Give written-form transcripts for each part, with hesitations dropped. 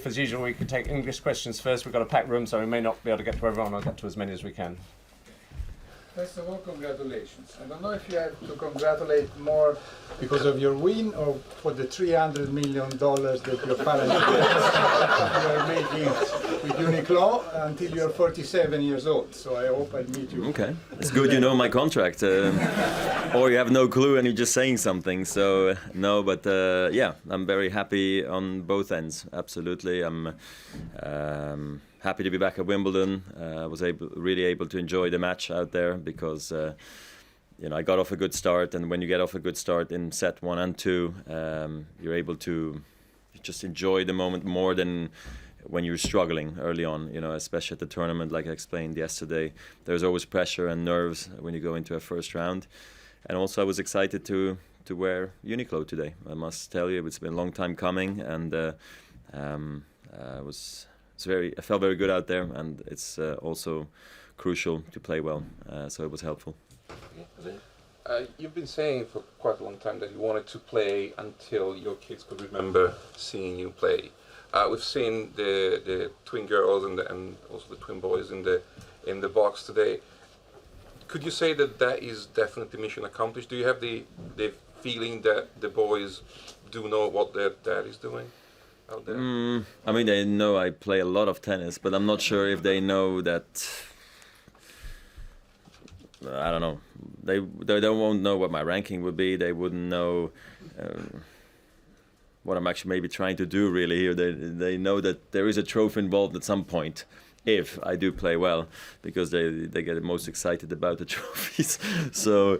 As usual, we can take English questions first. We've got a packed room, so we may not be able to get to everyone. I'll get to as many as we can. First of all, congratulations. I don't know if you have to congratulate more because of your win or for the $300 million that your parents you are making with Uniqlo until you're 47 years old. So I hope I meet you. Okay, it's good you know my contract. Or you have no clue and you're just saying something. So no, but yeah, I'm very happy on both ends. Absolutely, I'm happy to be back at Wimbledon. I was really able to enjoy the match out there because you know, I got off a good start, and when you get off a good start in set 1 and 2, you're able to just enjoy the moment more than when you're struggling early on, you know, especially at the tournament. Like I explained yesterday, there's always pressure and nerves when you go into a first round. And also I was excited to wear Uniqlo today. I must tell you, it's been a long time coming, and I felt very good out there, and it's also crucial to play well, so it was helpful. You've been saying for quite a long time that you wanted to play until your kids could remember seeing you play. We've seen the twin girls and also the twin boys in the box today. Could you say that is definitely mission accomplished? Do you have the feeling that the boys do know what their dad is doing out there? I mean, they know I play a lot of tennis, but I'm not sure if they know that. I don't know. They won't know what my ranking would be. They wouldn't know what I'm actually maybe trying to do really here. They know that there is a trophy involved at some point if I do play well, because they get most excited about the trophies. So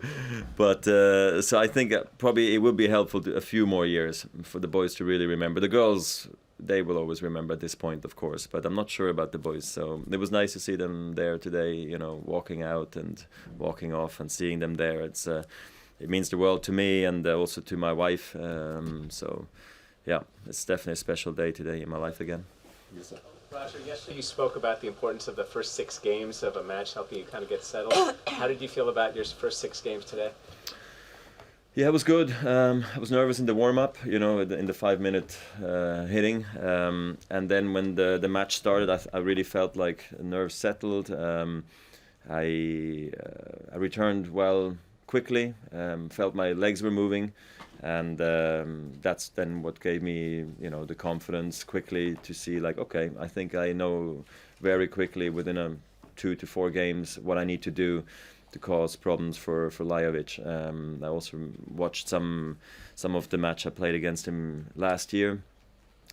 I think probably it would be helpful to a few more years for the boys to really remember. The girls, they will always remember at this point, of course, but I'm not sure about the boys. So it was nice to see them there today, you know, walking out and walking off and seeing them there. It means the world to me, and also to my wife. So yeah, it's definitely a special day today in my life again. Yes, sir. Roger, yesterday you spoke about the importance of the first 6 games of a match, helping you kind of get settled. How did you feel about your first 6 games today? Yeah, it was good. I was nervous in the warm-up, you know, in the 5-minute hitting. And then when the match started, I really felt like nerves settled. I returned well quickly, felt my legs were moving. And that's then what gave me, you know, the confidence quickly to see, like, okay, I think I know very quickly within 2 to 4 games what I need to do to cause problems for Lajovic. I also watched some of the match I played against him last year,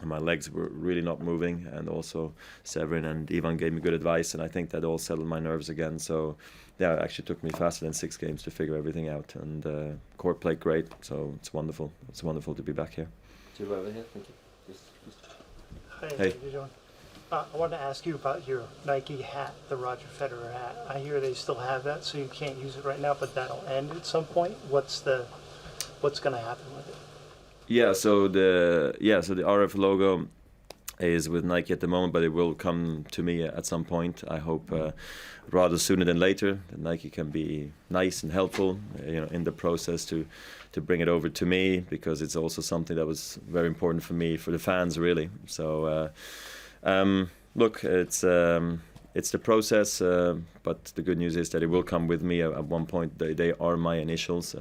and my legs were really not moving, and also Severin and Ivan gave me good advice, and I think that all settled my nerves again. So yeah, it actually took me faster than 6 games to figure everything out, and court played great, so it's wonderful. It's wonderful to be back here. Two over here, thank you. Hi, Hey. how you doing? I wanted to ask you about your Nike hat, the Roger Federer hat. I hear they still have that, so you can't use it right now, but that'll end at some point. What's going to happen with it? Yeah, so the RF logo is with Nike at the moment, but it will come to me at some point. I hope rather sooner than later. That Nike can be nice and helpful, you know, in the process to bring it over to me, because it's also something that was very important for me, for the fans, really. So look, it's the process, but the good news is that it will come with me at one point. They are my initials,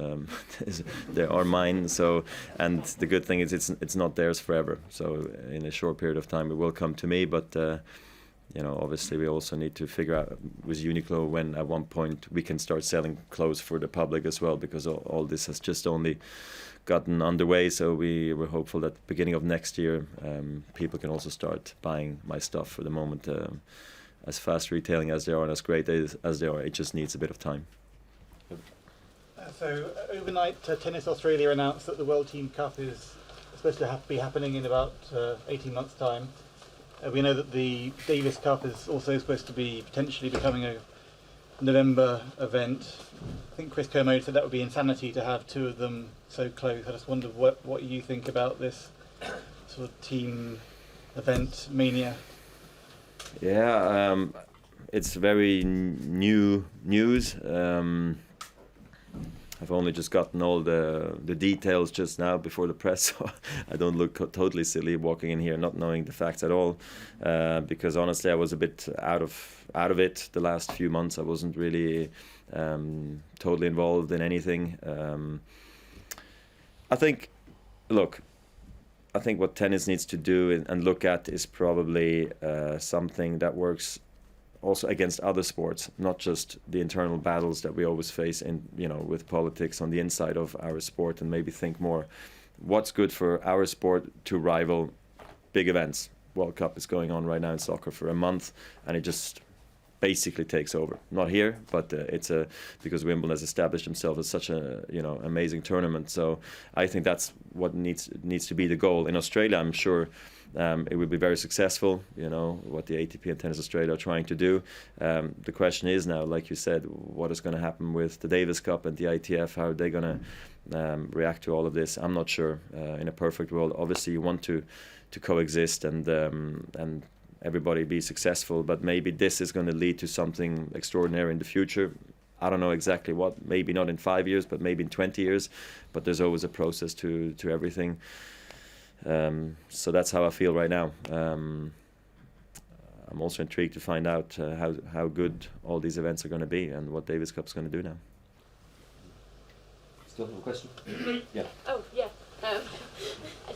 they are mine. So, and the good thing is it's not theirs forever. So in a short period of time it will come to me, but you know, obviously we also need to figure out with Uniqlo when at one point we can start selling clothes for the public as well, because all this has just only gotten underway. So we're hopeful that beginning of next year people can also start buying my stuff. For the moment, as fast retailing as they are and as great as they are, it just needs a bit of time. So overnight, Tennis Australia announced that the World Team Cup is supposed to be happening in about 18 months' time. We know that the Davis Cup is also supposed to be potentially becoming a November event. I think Chris Kermode said that would be insanity to have 2 of them so close. I just wondered what you think about this sort of team event mania. Yeah, it's very new news. I've only just gotten all the details just now before the press, so I don't look totally silly walking in here not knowing the facts at all. Because honestly, I was a bit out of it the last few months. I wasn't really totally involved in anything. I think what tennis needs to do and look at is probably something that works also against other sports, not just the internal battles that we always face with politics on the inside of our sport, and maybe think more what's good for our sport to rival big events. World Cup is going on right now in soccer for a month, and it just basically takes over. Not here, but because Wimbledon has established himself as such a amazing tournament. So I think that's what needs to be the goal. In Australia, I'm sure it will be very successful. What the ATP and Tennis Australia are trying to do. The question is now, like you said, what is going to happen with the Davis Cup and the ITF? How are they going to react to all of this? I'm not sure. In a perfect world, obviously you want to coexist and everybody be successful, but maybe this is going to lead to something extraordinary in the future. I don't know exactly what, maybe not in 5 years, but maybe in 20 years, but there's always a process to everything. So that's how I feel right now. I'm also intrigued to find out how good all these events are going to be and what Davis Cup's going to do now. Still have a question? Yeah. Oh, yeah.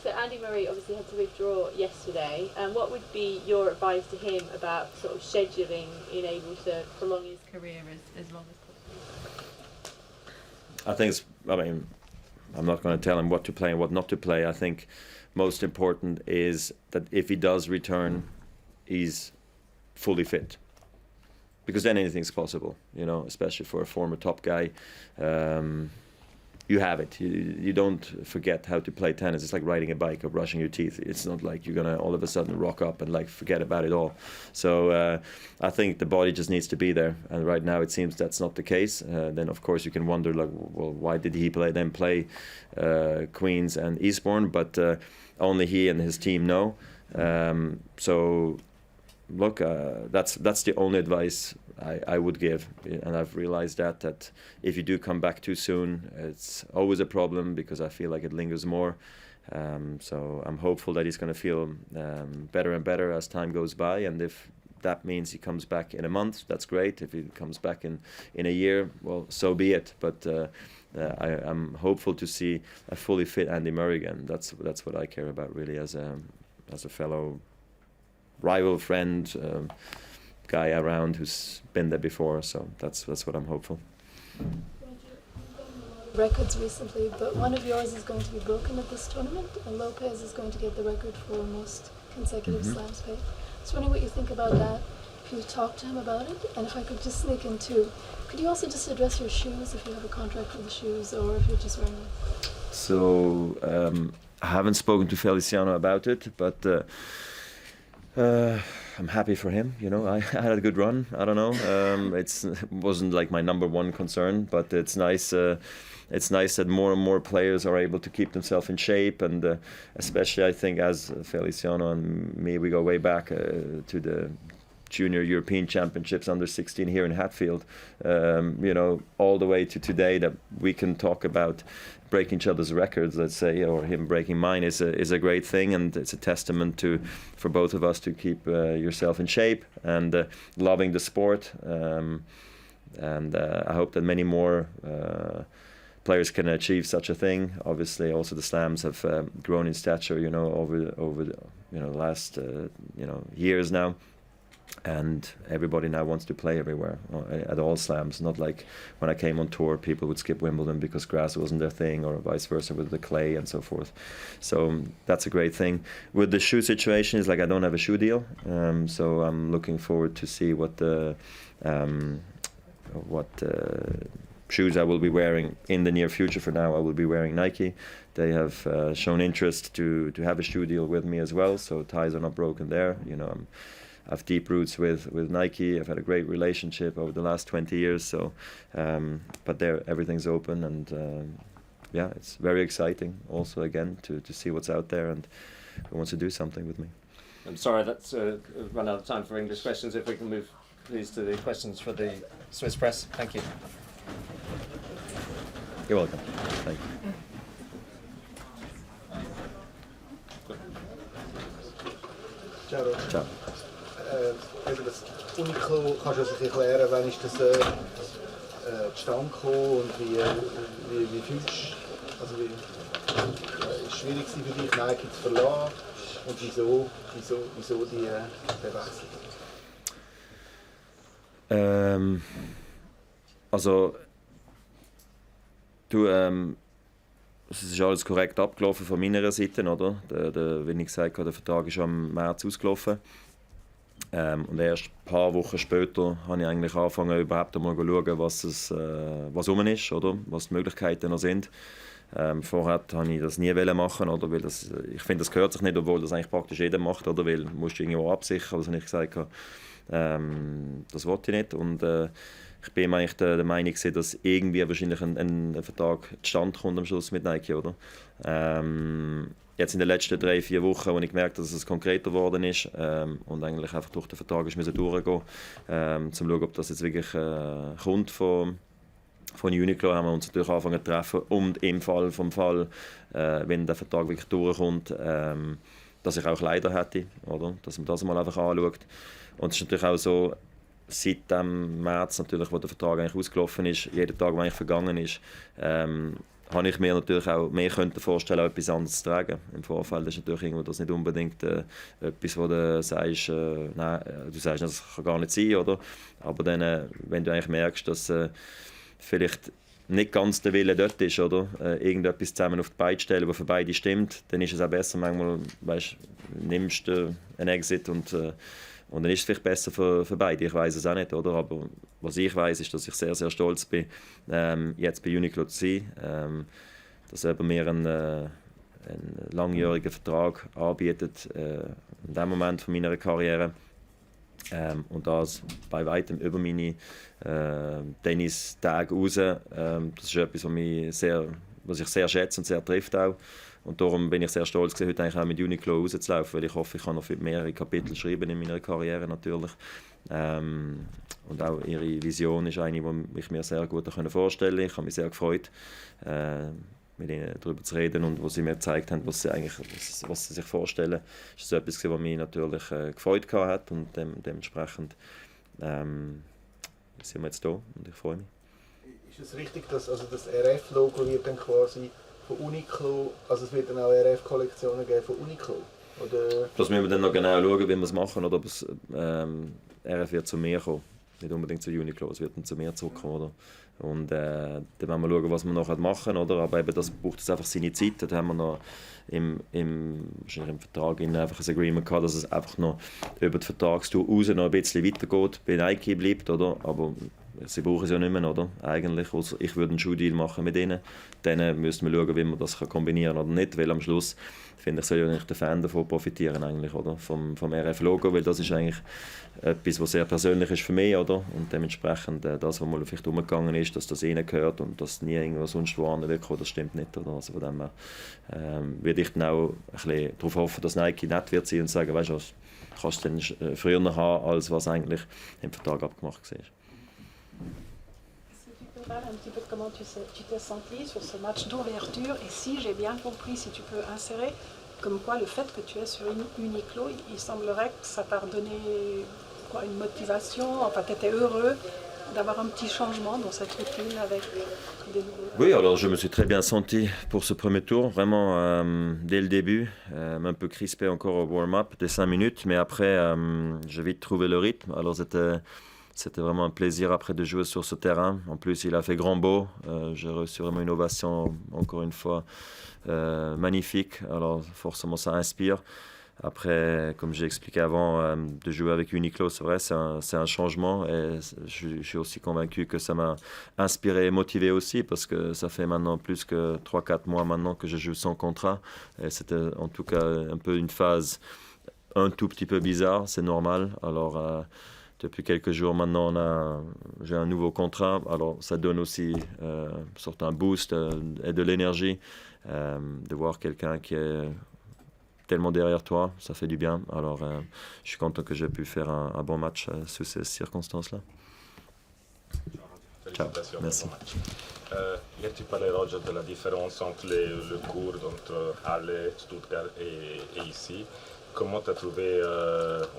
So Andy Murray obviously had to withdraw yesterday. What would be your advice to him about sort of scheduling, being able to prolong his career as long as possible? I'm not going to tell him what to play and what not to play. I think most important is that if he does return, he's fully fit. Because then anything's possible, especially for a former top guy. You have it. You don't forget how to play tennis. It's like riding a bike or brushing your teeth. It's not like you're going to all of a sudden rock up and forget about it all. So I think the body just needs to be there. And right now it seems that's not the case. Then of course you can wonder, why did he play Queens and Eastbourne? But only he and his team know. That's the only advice I would give, and I've realized that if you do come back too soon, it's always a problem because I feel like it lingers more. So I'm hopeful that he's going to feel better and better as time goes by, and if that means he comes back in a month, that's great. If he comes back in a year, well, so be it. But I'm hopeful to see a fully fit Andy Murray again. That's what I care about really as a fellow rival, friend, guy around who's been there before. So that's what I'm hopeful. Records recently, but one of yours is going to be broken at this tournament, and Lopez is going to get the record for most consecutive slams played. I was wondering what you think about that, if you talk to him about it, and if I could just sneak in too, could you also just address your shoes, if you have a contract for the shoes, or if you're just wearing them? So I haven't spoken to Feliciano about it, but I'm happy for him. I had a good run. I don't know. It wasn't like my number one concern, but it's nice. It's nice that more and more players are able to keep themselves in shape, and especially I think as Feliciano and me, we go way back to the Junior European Championships under 16 here in Hatfield. All the way to today, that we can talk about breaking each other's records, let's say, or him breaking mine is a great thing, and it's a testament for both of us to keep yourself in shape and loving the sport. And I hope that many more players can achieve such a thing. Obviously, also the slams have grown in stature, over the last years now. And everybody now wants to play everywhere at all slams. Not like when I came on tour, people would skip Wimbledon because grass wasn't their thing, or vice versa with the clay and so forth. So that's a great thing. With the shoe situation, is like I don't have a shoe deal, so I'm looking forward to see what shoes I will be wearing in the near future. For now, I will be wearing Nike. They have shown interest to have a shoe deal with me as well, so ties are not broken there. I have deep roots with Nike. I've had a great relationship over the last 20 years. So, but everything's open, and it's very exciting. Also, again, to see what's out there and who wants to do something with me. I'm sorry, that's run out of time for English questions. If we can move, please, to the questions for the Swiss press. Thank you. You're welcome. Thank you. Ciao. Ciao. Also das Unico, kannst du uns erklären, wann ist das zustande gekommen und wie fühlst du, also wie ist es schwierig für dich, Nike zu verlassen und wieso der Wechsel? Also, es ist alles korrekt abgelaufen von meiner Seite, oder? Wie ich gesagt habe, der Vertrag ist am März ausgelaufen. Und erst ein paar Wochen später habe ich eigentlich angefangen, überhaupt einmal zu schauen, was rum ist, oder? Was die Möglichkeiten noch sind. Vorher wollte ich das nie machen, oder? Weil ich finde, das gehört sich nicht, obwohl das eigentlich praktisch jeder macht, oder? Weil du musst irgendwo absichern, also habe ich gesagt, das wollte ich nicht. Und ich bin eigentlich der Meinung, dass irgendwie wahrscheinlich ein Vertrag zustande kommt am Schluss mit Nike, oder? Jetzt in den letzten 3-4 Wochen, wo ich gemerkt habe, dass es konkreter geworden ist und eigentlich einfach durch den Vertrag ist durchgehen, um zu schauen, ob das jetzt wirklich kommt von Uniqlo, haben wir uns natürlich angefangen zu treffen und im Fall, wenn der Vertrag wirklich durchkommt, dass ich auch Leider hätte, oder? Dass man das mal einfach anschaut. Und es ist natürlich auch so, seit dem März, natürlich, wo der Vertrag eigentlich ausgelaufen ist, jeden Tag, der eigentlich vergangen ist, habe ich mir natürlich auch mehr vorstellen, auch etwas anderes zu tragen. Im Vorfeld ist natürlich irgendwo das nicht unbedingt etwas, wo du sagst, nein, du sagst, das kann gar nicht sein, oder? Aber dann, wenn du eigentlich merkst, dass vielleicht nicht ganz der Wille dort ist, oder? Irgendetwas zusammen auf die Beine stellen, was für beide stimmt, dann ist es auch besser, manchmal, weißt, nimmst du einen Exit und dann ist es vielleicht besser für beide. Ich weiß es auch nicht, oder? Aber was ich weiß, ist, dass ich sehr, sehr stolz bin, jetzt bei Uniqlo zu sein. Dass er mir einen langjährigen Vertrag anbietet, in dem Moment von meiner Karriere. Und das bei weitem über meine Tennistage raus. Das ist etwas, was ich sehr schätze und sehr trifft auch. Und darum bin ich sehr stolz, heute eigentlich auch mit Uniqlo rauszulaufen, weil ich hoffe, ich kann noch mehrere Kapitel schreiben in meiner Karriere natürlich. Und auch ihre Vision ist eine, die ich mir sehr gut vorstellen konnte. Ich habe mich sehr gefreut, mit ihnen darüber zu reden und wo sie mir gezeigt haben, was sie sich vorstellen. Das ist etwas, was mich natürlich gefreut hat und dementsprechend sind wir jetzt da und ich freue mich. Ist es richtig, dass das RF-Logo wird dann quasi von Uniqlo, also es wird dann auch RF-Kollektionen geben von Uniqlo? Oder? Das müssen wir dann noch genau schauen, wie wir es machen, oder ob es RF wird zu mir kommen, nicht unbedingt zu Uniqlo, es wird dann zu mir zurückkommen, oder? Und dann werden wir schauen, was wir nachher machen, oder? Aber eben, das braucht jetzt einfach seine Zeit. Da haben wir noch wahrscheinlich im Vertrag einfach ein Agreement gehabt, dass es einfach noch über die Vertragstour raus noch ein bisschen weitergeht, bei Nike bleibt, oder? Aber sie brauchen es ja nicht mehr, oder? Eigentlich, also ich würde einen Schuhdeal machen mit ihnen. Dann müssen wir schauen, wie man das kombinieren kann oder nicht, weil am Schluss finde ich, soll ja nicht der Fan davon profitieren eigentlich, oder? Vom RF-Logo, weil das ist eigentlich etwas, was sehr persönlich ist für mich, oder? Und dementsprechend das, was mal vielleicht umgegangen ist, dass das ihnen gehört und dass nie irgendwo sonst wo wird, das stimmt nicht, oder? Also von dem her würde ich dann auch ein bisschen darauf hoffen, dass Nike nett wird sein und sagen, weißt du was, kannst du dann früher noch haben, als was eigentlich im Vertrag abgemacht war. Un petit peu comment tu t'es senti sur ce match d'ouverture et si j'ai bien compris, si tu peux insérer, comme quoi le fait que tu es sur Uniqlo, il semblerait que ça t'a redonné une motivation, enfin tu étais heureux d'avoir un petit changement dans cette routine avec des nouveaux... Oui, alors je me suis très bien senti pour ce premier tour, vraiment dès le début, un peu crispé encore au warm-up des 5 minutes, mais après j'ai vite trouvé le rythme, alors c'était vraiment un plaisir après de jouer sur ce terrain. En plus, il a fait grand beau. J'ai reçu vraiment une ovation, encore une fois, magnifique. Alors, forcément, ça inspire. Après, comme j'ai expliqué avant, de jouer avec Uniqlo, c'est vrai, c'est un changement. Et je suis aussi convaincu que ça m'a inspiré et motivé aussi, parce que ça fait maintenant plus que 3-4 mois maintenant que je joue sans contrat. Et c'était en tout cas un peu une phase un tout petit peu bizarre, c'est normal. Alors, depuis quelques jours maintenant, j'ai un nouveau contrat. Alors, ça donne aussi un boost et de l'énergie. De voir quelqu'un qui est tellement derrière toi, ça fait du bien. Alors, je suis content que j'ai pu faire un bon match sous ces circonstances-là. Félicitations. Merci. Hier, tu parlais, Roger, de la différence entre le cours entre Halle, Stuttgart et ici. Comment tu as trouvé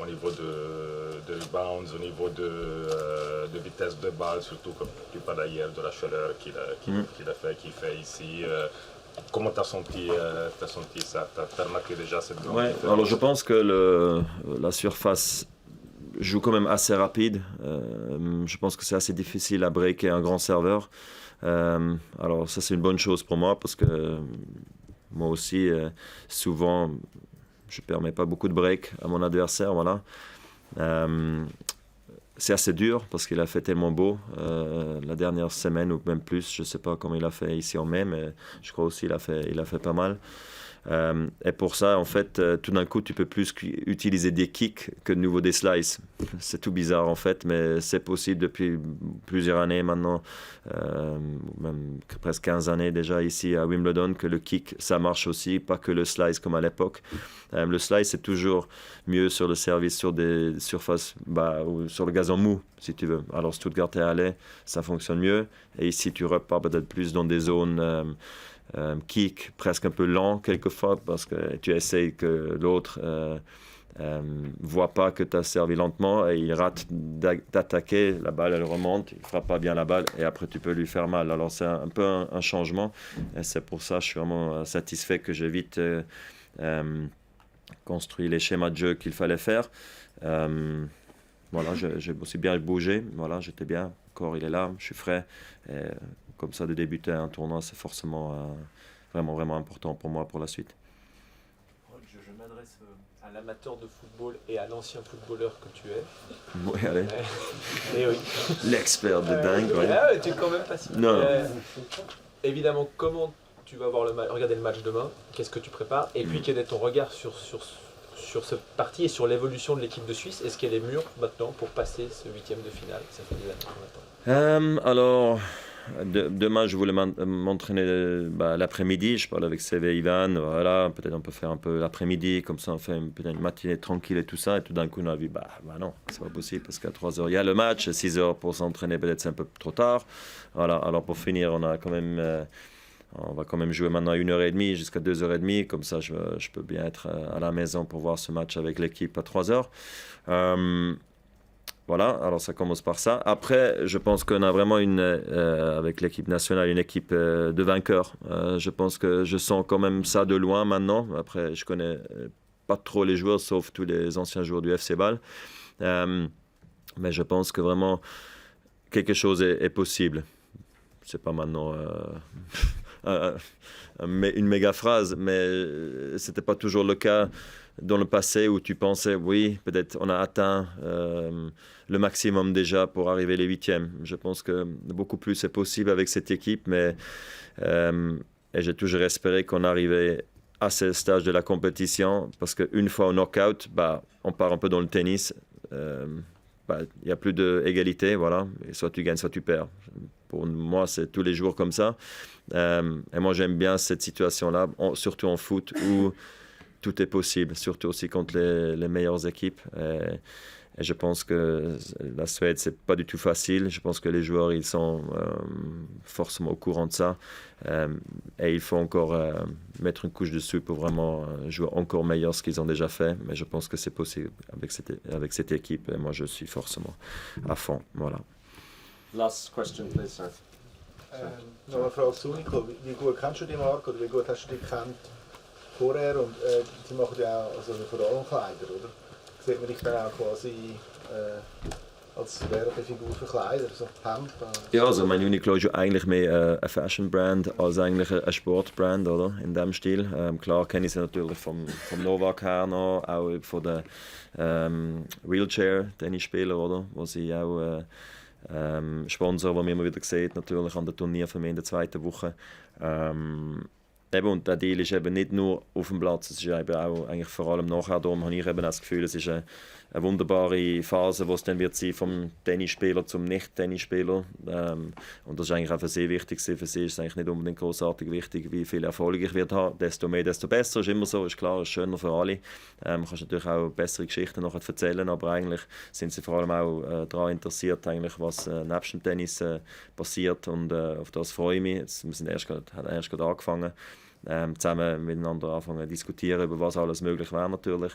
au niveau de rebounds, au niveau de vitesse de balle, surtout comme tu parlais hier de la chaleur qu'il fait ici. Comment tu as senti ça? Tu as remarqué déjà cette grande différence? Alors je pense que la surface joue quand même assez rapide. Je pense que c'est assez difficile à breaker un grand serveur. Alors ça c'est une bonne chose pour moi parce que moi aussi souvent je ne permets pas beaucoup de break à mon adversaire. Voilà. C'est assez dur parce qu'il a fait tellement beau la dernière semaine ou même plus. Je ne sais pas comment il a fait ici en mai, mais je crois aussi qu'il a fait pas mal. Et pour ça, en fait, tout d'un coup, tu peux plus utiliser des kicks que de nouveau des slices. C'est tout bizarre, en fait, mais c'est possible depuis plusieurs années maintenant, même presque 15 années déjà ici à Wimbledon, que le kick, ça marche aussi, pas que le slice comme à l'époque. Le slice, c'est toujours mieux sur le service, sur des surfaces, ou sur le gazon mou, si tu veux. Alors, Stuttgart et Halle, ça fonctionne mieux. Et ici, tu repars peut-être plus dans des zones... kick presque un peu lent quelquefois parce que tu essayes que l'autre voit pas que tu as servi lentement et il rate d'attaquer, la balle elle remonte, il frappe pas bien la balle et après tu peux lui faire mal. Alors c'est un peu un changement et c'est pour ça que je suis vraiment satisfait que j'ai vite construit les schémas de jeu qu'il fallait faire. Voilà, j'ai aussi bien bougé, voilà, j'étais bien, le corps il est là, je suis frais. Et, comme ça, de débuter un tournoi, c'est forcément vraiment important pour moi pour la suite. Je m'adresse à l'amateur de football et à l'ancien footballeur que tu es. Oui, allez. Et oui. L'expert de dingue. Ouais. Ah, tu es quand même facile. Non. Évidemment, comment tu vas regarder le match demain? Qu'est-ce que tu prépares? Et puis, quel est ton regard sur ce parti et sur l'évolution de l'équipe de Suisse? Est-ce qu'elle est mûre maintenant pour passer ce huitième de finale? Ça fait des années qu'on attend. Alors... Demain, je voulais m'entraîner l'après-midi. Je parle avec CV Ivan. Voilà, peut-être on peut faire un peu l'après-midi, comme ça on fait peut-être une matinée tranquille et tout ça. Et tout d'un coup, on a vu, non, c'est pas possible parce qu'à 3h, il y a le match. 6h pour s'entraîner, peut-être c'est un peu trop tard. Voilà, alors pour finir, on va quand même jouer maintenant à 1h30 jusqu'à 2h30. Comme ça, je peux bien être à la maison pour voir ce match avec l'équipe à 3h. Voilà, alors ça commence par ça. Après, je pense qu'on a vraiment avec l'équipe nationale, une équipe de vainqueurs. Je pense que je sens quand même ça de loin maintenant. Après, je connais pas trop les joueurs, sauf tous les anciens joueurs du FC Bâle. Mais je pense que vraiment, quelque chose est possible. C'est pas maintenant une méga phrase, mais c'était pas toujours le cas dans le passé où tu pensais, oui, peut-être on a atteint le maximum déjà pour arriver les huitièmes. Je pense que beaucoup plus est possible avec cette équipe, mais et j'ai toujours espéré qu'on arrivait à ce stage de la compétition, parce qu'une fois au knockout, on part un peu dans le tennis. Il n'y a plus d'égalité, voilà. Et soit tu gagnes, soit tu perds. Pour moi, c'est tous les jours comme ça. Et moi, j'aime bien cette situation-là, surtout en foot, où tout est possible, surtout aussi contre les meilleures équipes. Et je pense que la Suède, c'est pas du tout facile. Je pense que les joueurs, ils sont forcément au courant de ça. Et il faut encore mettre une couche dessus pour vraiment jouer encore meilleur ce qu'ils ont déjà fait. Mais je pense que c'est possible avec cette équipe. Et moi, je suis forcément à fond. Voilà. Last question, please, sir. Noch eine Frage zu Nico. Wie gut kennst du die Marke oder wie gut hast du die gekannt vorher? Und sie machen ja auch vor allem Kleider, oder? Sieht man dich dann auch quasi als Werbefigur für Kleider, so Hemd? Ja, also mein Uniqlo ist ja eigentlich mehr eine Fashion-Brand als eigentlich eine Sport-Brand, oder? In dem Stil. Klar kenne ich sie natürlich vom Novak her noch, auch von den Wheelchair-Tennisspielern, oder? Wo sie auch Sponsor, den man immer wieder sieht, natürlich an den Turnieren von mir in der zweiten Woche. Eben, und der Deal ist eben nicht nur auf dem Platz, es ist eben auch eigentlich vor allem nachher, darum habe ich eben das Gefühl, es ist eine wunderbare Phase, wo es dann wird sein vom Tennisspieler zum Nicht-Tennisspieler. Und das ist eigentlich auch für sie wichtig. Für sie ist es eigentlich nicht unbedingt großartig wichtig, wie viel Erfolg ich werde haben. Desto mehr, desto besser, ist immer so, ist klar, ist schöner für alle. Kannst natürlich auch bessere Geschichten noch erzählen, aber eigentlich sind sie vor allem auch daran interessiert, eigentlich, was nebst dem Tennis passiert, und auf das freue ich mich. Jetzt, wir sind erst gerade angefangen, zusammen miteinander anfangen zu diskutieren, über was alles möglich wäre natürlich.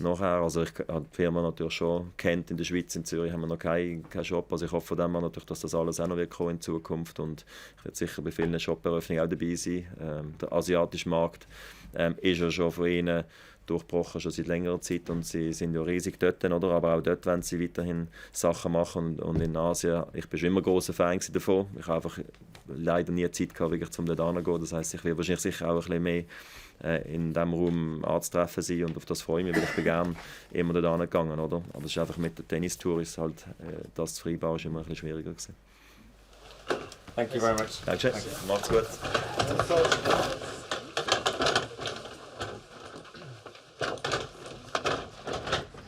Nachher, also ich habe die Firma natürlich schon kennt in der Schweiz, in Zürich haben wir noch keinen Shop, also ich hoffe von dem natürlich, dass das alles auch noch wird kommen in Zukunft, und ich werde sicher bei vielen Shop-Eröffnungen auch dabei sein. Der asiatische Markt ist ja schon von ihnen durchbrochen, schon seit längerer Zeit, und sie sind ja riesig dort, oder? Aber auch dort wollen sie weiterhin Sachen machen, und in Asien, ich bin schon immer großer Fan davon, ich habe einfach leider nie Zeit gehabt, wirklich zum dort hinzugehen, das heisst, ich werde wahrscheinlich sicher auch ein bisschen mehr in diesem Raum anzutreffen sein, und auf das freue ich mich, weil ich bin gerne immer dort hingegangen, oder? Aber es ist einfach mit der Tennistour ist halt, das zu vereinbaren ist immer ein bisschen schwieriger gewesen. Thank you very much. Danke. Macht's gut.